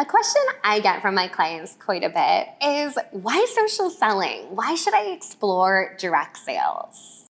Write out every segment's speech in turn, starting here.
A question I get from my clients quite a bit is, why social selling? Why should I explore direct sales?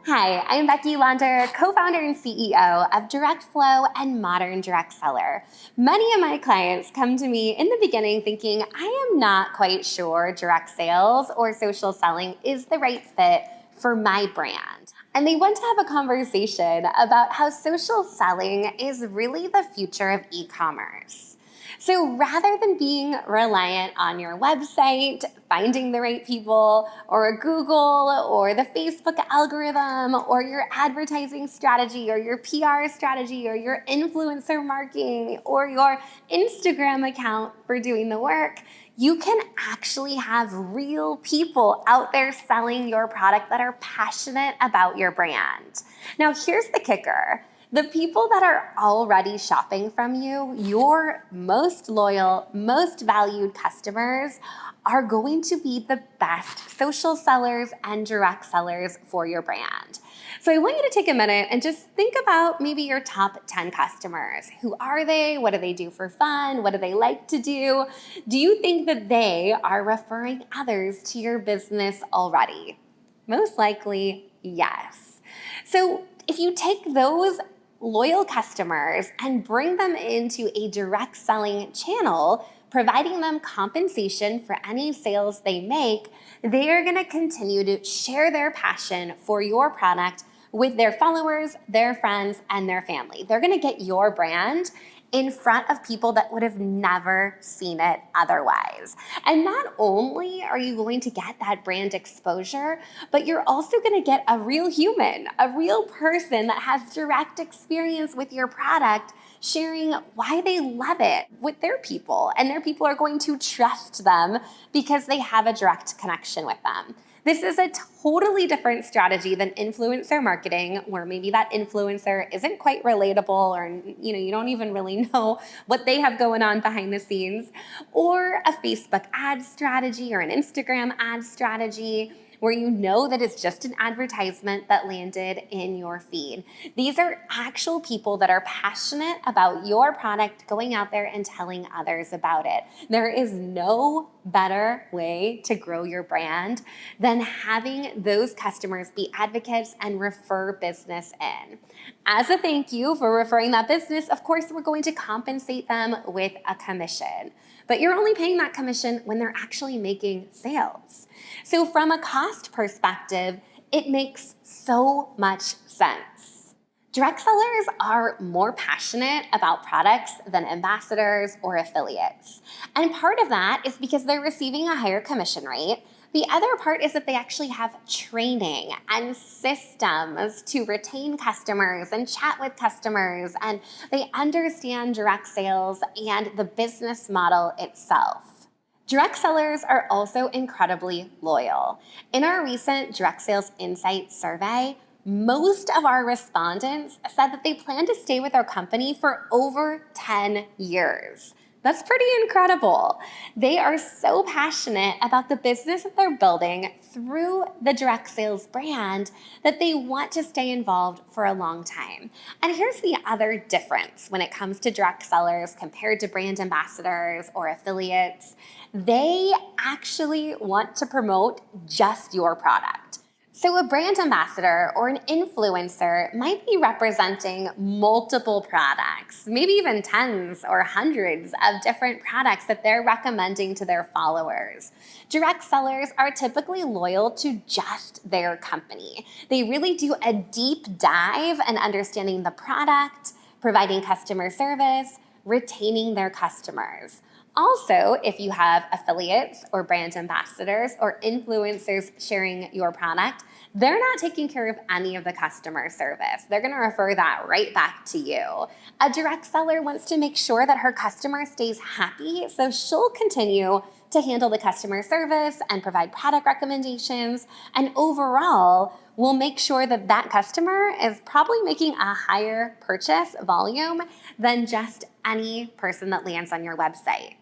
Hi, I'm Becky Launder, co-founder and CEO of DirectFlo and Modern Direct Seller. Many of my clients come to me in the beginning thinking, I am not quite sure direct sales or social selling is the right fit for my brand. And they want to have a conversation about how social selling is really the future of e-commerce. So rather than being reliant on your website, finding the right people, or Google, or the Facebook algorithm, or your advertising strategy, or your PR strategy, or your influencer marketing, or your Instagram account for doing the work, you can actually have real people out there selling your product that are passionate about your brand. Now, here's the kicker. The people that are already shopping from you, your most loyal, most valued customers, are going to be the best social sellers and direct sellers for your brand. So I want you to take a minute and just think about maybe your top 10 customers. Who are they? What do they do for fun? What do they like to do? Do you think that they are referring others to your business already? Most likely, yes. So if you take those loyal customers and bring them into a direct selling channel, providing them compensation for any sales they make, they are going to continue to share their passion for your product with their followers, their friends, and their family. They're going to get your brand in front of people that would have never seen it otherwise. And not only are you going to get that brand exposure, but you're also going to get a real human, a real person that has direct experience with your product, sharing why they love it with their people. And their people are going to trust them because they have a direct connection with them. This is a totally different strategy than influencer marketing, where maybe that influencer isn't quite relatable, or you don't even really know what they have going on behind the scenes, or a Facebook ad strategy or an Instagram ad strategy, where you know that it's just an advertisement that landed in your feed. These are actual people that are passionate about your product, going out there and telling others about it. There is no better way to grow your brand than having those customers be advocates and refer business in. As a thank you for referring that business, of course, we're going to compensate them with a commission. But you're only paying that commission when they're actually making sales. So from a cost perspective, it makes so much sense. Direct sellers are more passionate about products than ambassadors or affiliates. And part of that is because they're receiving a higher commission rate. The other part is that they actually have training and systems to retain customers and chat with customers, and they understand direct sales and the business model itself. Direct sellers are also incredibly loyal. In our recent Direct Sales Insights survey, most of our respondents said that they plan to stay with our company for over 10 years. That's pretty incredible. They are so passionate about the business that they're building through the direct sales brand that they want to stay involved for a long time. And here's the other difference when it comes to direct sellers compared to brand ambassadors or affiliates. They actually want to promote just your product. So a brand ambassador or an influencer might be representing multiple products, maybe even tens or hundreds of different products that they're recommending to their followers. Direct sellers are typically loyal to just their company. They really do a deep dive in understanding the product, providing customer service, retaining their customers. Also, if you have affiliates or brand ambassadors or influencers sharing your product, they're not taking care of any of the customer service. They're going to refer that right back to you. A direct seller wants to make sure that her customer stays happy, so she'll continue to handle the customer service and provide product recommendations, and overall will make sure that that customer is probably making a higher purchase volume than just any person that lands on your website.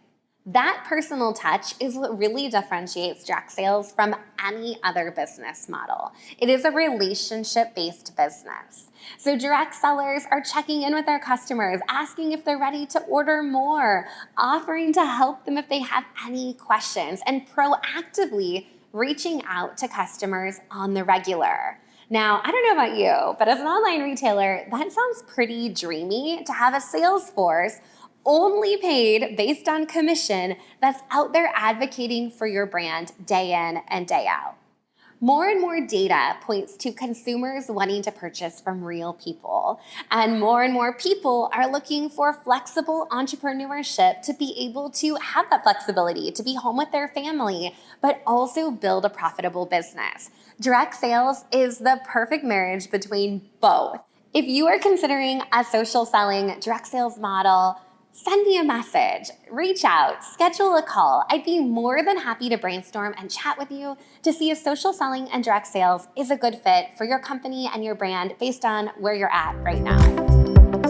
That personal touch is what really differentiates direct sales from any other business model. It is a relationship-based business. So direct sellers are checking in with their customers, asking if they're ready to order more, offering to help them if they have any questions, and proactively reaching out to customers on the regular. Now, I don't know about you, but as an online retailer, that sounds pretty dreamy to have a sales force only paid based on commission that's out there advocating for your brand day in and day out. More and more data points to consumers wanting to purchase from real people, and more people are looking for flexible entrepreneurship to be able to have that flexibility, to be home with their family, but also build a profitable business. Direct sales is the perfect marriage between both. If you are considering a social selling direct sales model, send me a message, reach out, schedule a call. I'd be more than happy to brainstorm and chat with you to see if social selling and direct sales is a good fit for your company and your brand based on where you're at right now.